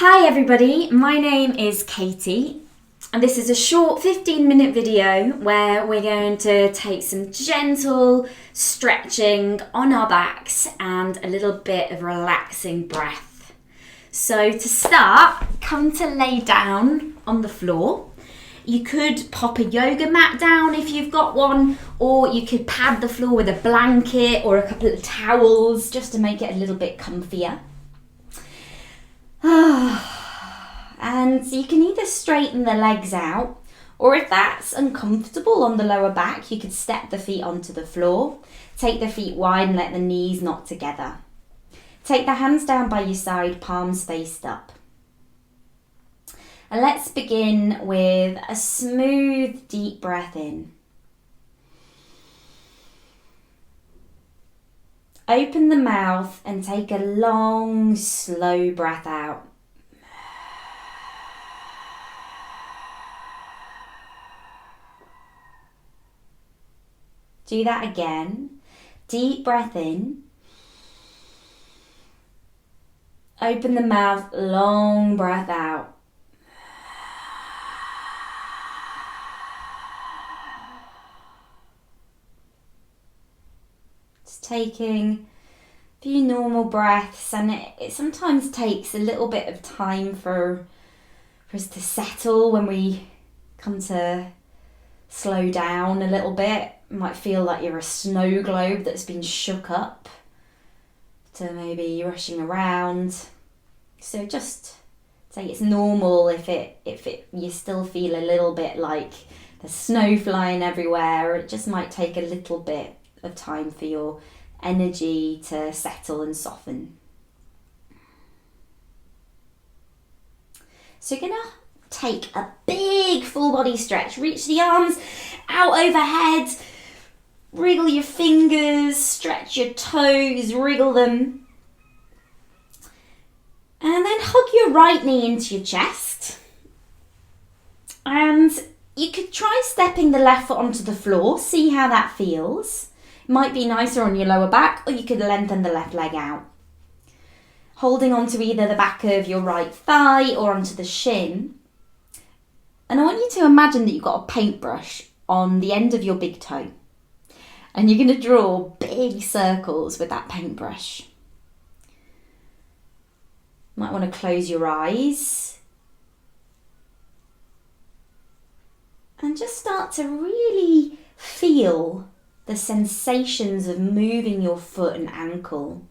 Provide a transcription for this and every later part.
Hi everybody, my name is Katie and this is a short 15-minute video where we're going to take some gentle stretching on our backs and a little bit of relaxing breath. So to start, come to lay down on the floor. You could pop a yoga mat down if you've got one, or you could pad the floor with a blanket or a couple of towels just to make it a little bit comfier. And you can either straighten the legs out, or if that's uncomfortable on the lower back, you could step the feet onto the floor, take the feet wide and let the knees knock together. Take the hands down by your side, palms faced up. And let's begin with a smooth, deep breath in. Open the mouth and take a long, slow breath out. Do that again. Deep breath in. Open the mouth, long breath out. Just taking a few normal breaths, and it sometimes takes a little bit of time for us to settle when we come to slow down a little bit. You might feel like you're a snow globe that's been shook up to maybe rushing around. So just say it's normal if you still feel a little bit like there's snow flying everywhere. It just might take a little bit of time for your energy to settle and soften. So you're gonna take a big full body stretch. Reach the arms out overhead. Wriggle your fingers, stretch your toes, wriggle them. And then hug your right knee into your chest. And you could try stepping the left foot onto the floor, see how that feels. It might be nicer on your lower back, or you could lengthen the left leg out. Holding onto either the back of your right thigh or onto the shin. And I want you to imagine that you've got a paintbrush on the end of your big toe. And you're going to draw big circles with that paintbrush. You might want to close your eyes. And just start to really feel the sensations of moving your foot and ankle.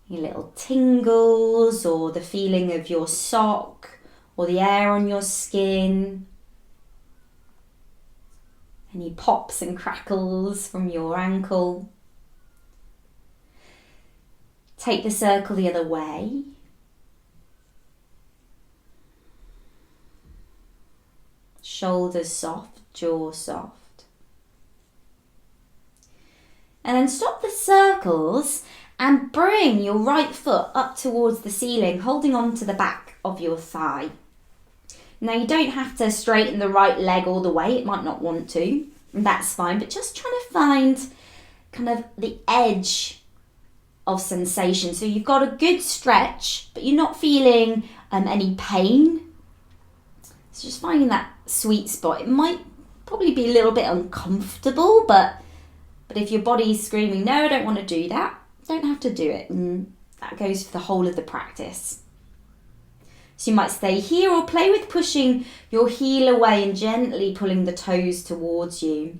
Your little tingles, or the feeling of your sock, or the air on your skin. Any pops and crackles from your ankle. Take the circle the other way. Shoulders soft, jaw soft. And then stop the circles and bring your right foot up towards the ceiling, holding on to the back of your thigh. Now you don't have to straighten the right leg all the way, it might not want to, and that's fine, but just trying to find kind of the edge of sensation. So you've got a good stretch, but you're not feeling any pain. So just finding that sweet spot. It might probably be a little bit uncomfortable, but if your body's screaming, no, I don't want to do that, don't have to do it. And that goes for the whole of the practice. So you might stay here or play with pushing your heel away and gently pulling the toes towards you.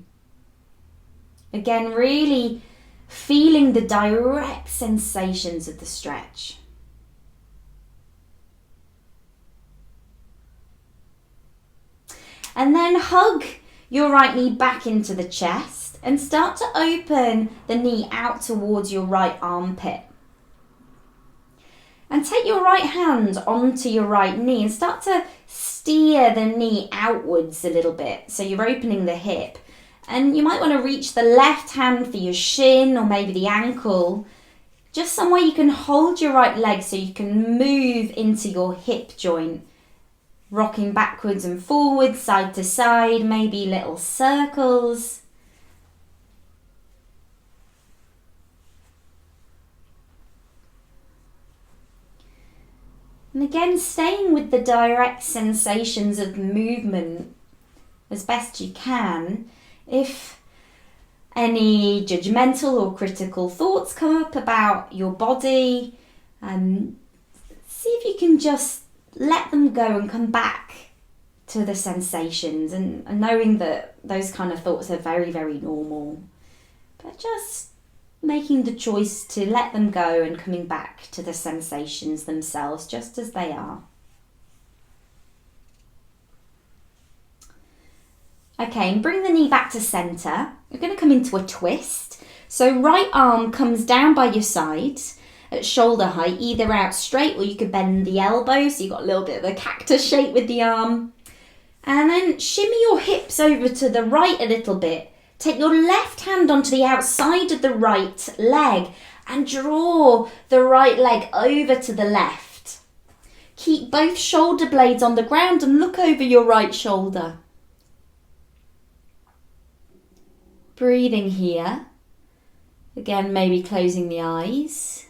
Again, really feeling the direct sensations of the stretch. And then hug your right knee back into the chest and start to open the knee out towards your right armpit. And take your right hand onto your right knee and start to steer the knee outwards a little bit. So you're opening the hip. And you might want to reach the left hand for your shin or maybe the ankle. Just somewhere you can hold your right leg so you can move into your hip joint. Rocking backwards and forwards, side to side, maybe little circles. And again, staying with the direct sensations of movement as best you can. If any judgmental or critical thoughts come up about your body, see if you can just let them go and come back to the sensations, and knowing that those kind of thoughts are very, very normal. But just making the choice to let them go and coming back to the sensations themselves just as they are. Okay, and bring the knee back to centre. You're going to come into a twist. So right arm comes down by your side at shoulder height, either out straight or you could bend the elbow, so you've got a little bit of a cactus shape with the arm. And then shimmy your hips over to the right a little bit. Take your left hand onto the outside of the right leg and draw the right leg over to the left. Keep both shoulder blades on the ground and look over your right shoulder. Breathing here. Again, maybe closing the eyes.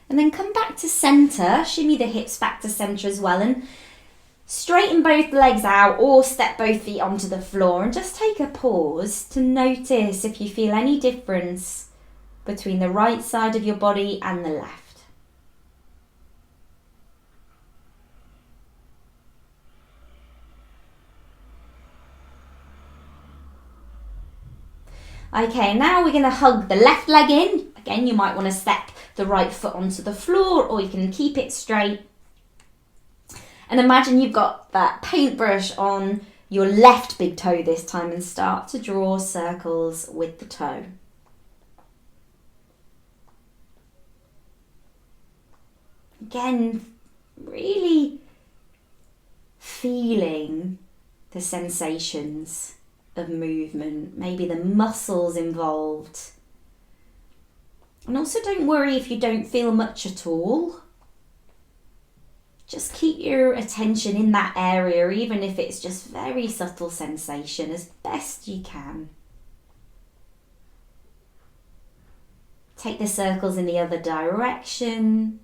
And then come back to centre, shimmy the hips back to centre as well, and straighten both legs out or step both feet onto the floor and just take a pause to notice if you feel any difference between the right side of your body and the left. Okay, now we're going to hug the left leg in. Again, you might want to step the right foot onto the floor, or you can keep it straight. And imagine you've got that paintbrush on your left big toe this time and start to draw circles with the toe. Again, really feeling the sensations of movement, maybe the muscles involved. And also don't worry if you don't feel much at all. Just keep your attention in that area, even if it's just very subtle sensation, as best you can. Take the circles in the other direction,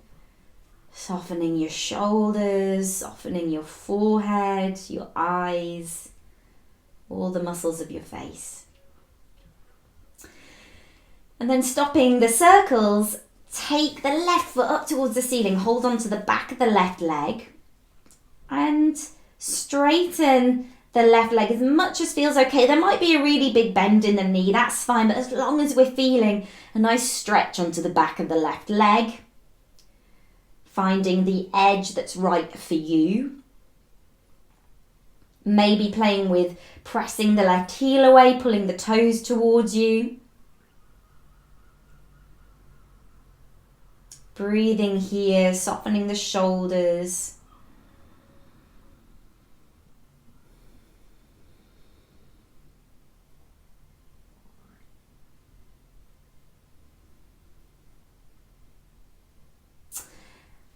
softening your shoulders, softening your forehead, your eyes, all the muscles of your face. And then stopping the circles, take the left foot up towards the ceiling, hold on to the back of the left leg and straighten the left leg as much as feels okay. There might be a really big bend in the knee, that's fine, but as long as we're feeling a nice stretch onto the back of the left leg, finding the edge that's right for you. Maybe playing with pressing the left heel away, pulling the toes towards you. Breathing here, softening the shoulders.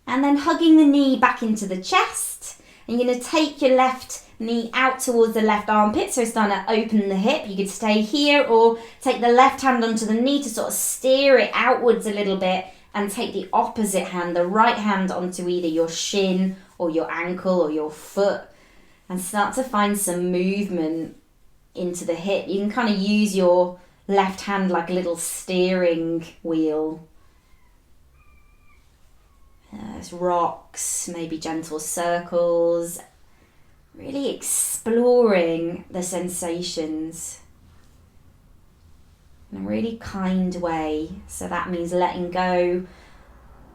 And then hugging the knee back into the chest. And you're going to take your left knee out towards the left armpit, so starting to open the hip. You could stay here or take the left hand onto the knee to sort of steer it outwards a little bit, and take the opposite hand, the right hand, onto either your shin or your ankle or your foot, and start to find some movement into the hip. You can kind of use your left hand like a little steering wheel. There's rocks, maybe gentle circles, really exploring the sensations in a really kind way. So that means letting go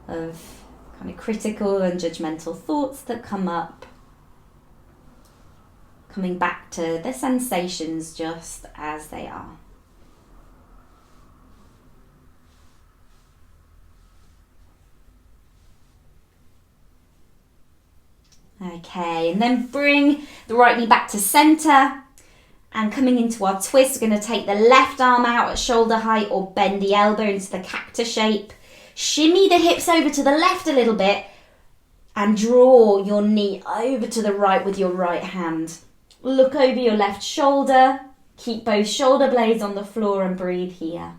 of kind of critical and judgmental thoughts that come up, coming back to the sensations just as they are. Okay, and then bring the right knee back to centre, and coming into our twist, we're going to take the left arm out at shoulder height or bend the elbow into the cactus shape. Shimmy the hips over to the left a little bit and draw your knee over to the right with your right hand. Look over your left shoulder, Keep both shoulder blades on the floor and breathe here.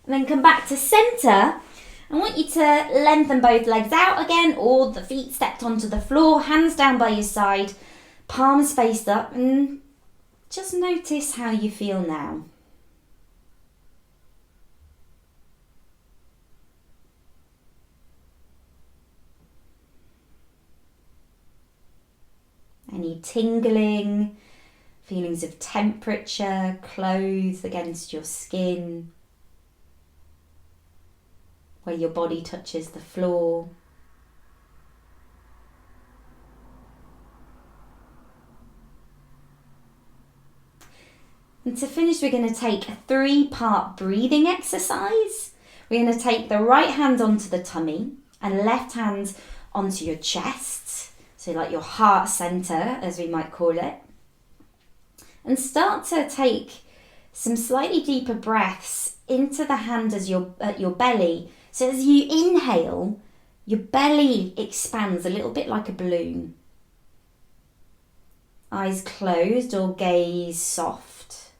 And then come back to centre. I want you to lengthen both legs out again, or the feet stepped onto the floor, hands down by your side, palms faced up, and just notice how you feel now. Any tingling, feelings of temperature, clothes against your skin, where your body touches the floor. And to finish, we're going to take a 3-part breathing exercise. We're going to take the right hand onto the tummy and left hand onto your chest, so like your heart centre, as we might call it. And start to take some slightly deeper breaths into the hand as at your belly. So as you inhale, your belly expands a little bit like a balloon. Eyes closed or gaze soft.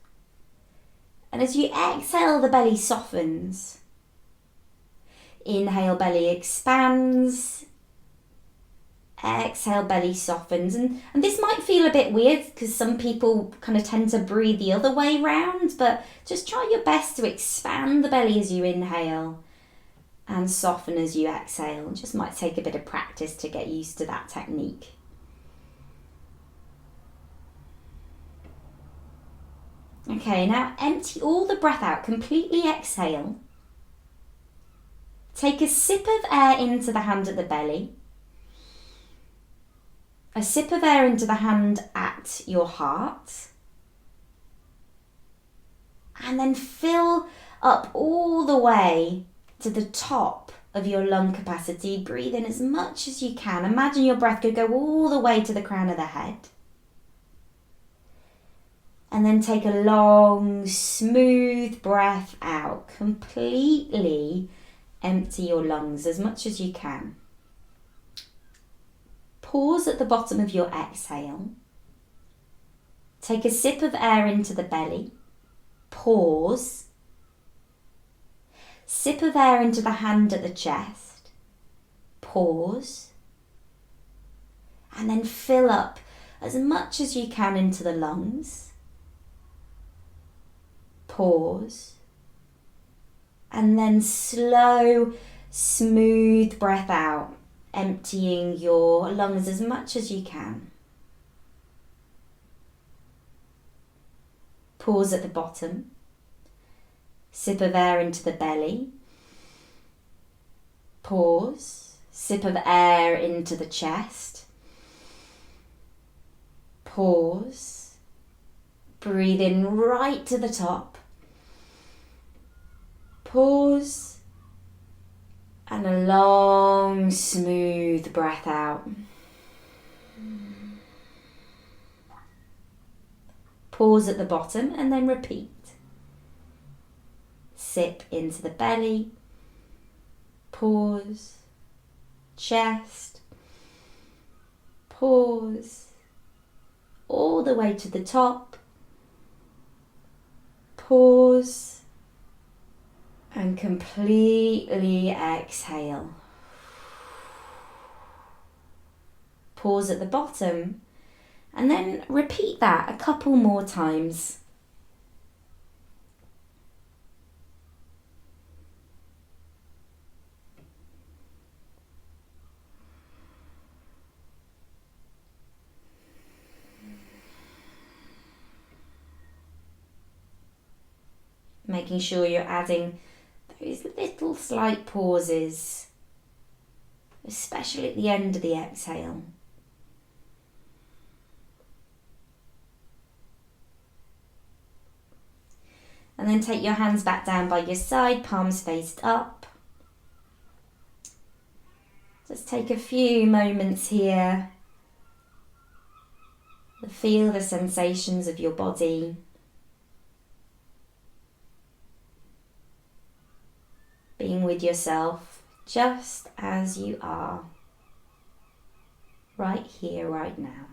And as you exhale, the belly softens. Inhale, belly expands. Exhale, belly softens. And this might feel a bit weird because some people kind of tend to breathe the other way round, but just try your best to expand the belly as you inhale and soften as you exhale. It just might take a bit of practice to get used to that technique. Okay, now empty all the breath out, completely exhale. Take a sip of air into the hand at the belly. A sip of air into the hand at your heart. And then fill up all the way to the top of your lung capacity. Breathe in as much as you can. Imagine your breath could go all the way to the crown of the head. And then take a long, smooth breath out. Completely empty your lungs as much as you can. Pause at the bottom of your exhale. Take a sip of air into the belly. Pause. Sip of air into the hand at the chest. Pause. And then fill up as much as you can into the lungs. Pause. And then slow, smooth breath out, emptying your lungs as much as you can. Pause at the bottom. Sip of air into the belly. Pause. Sip of air into the chest. Pause. Breathe in right to the top. Pause. And a long, smooth breath out. Pause at the bottom and then repeat. Sip into the belly. Pause. Chest. Pause. All the way to the top. Pause. And completely exhale. Pause at the bottom and then repeat that a couple more times. Making sure you're adding those little slight pauses, especially at the end of the exhale. And then take your hands back down by your side, palms faced up. Just take a few moments here Feel the sensations of your body. Being with yourself just as you are, right here, right now.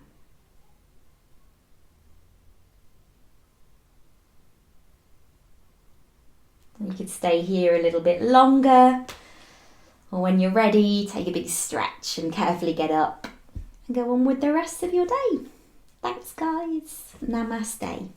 You could stay here a little bit longer, or when you're ready, take a big stretch and carefully get up and go on with the rest of your day. Thanks, guys. Namaste.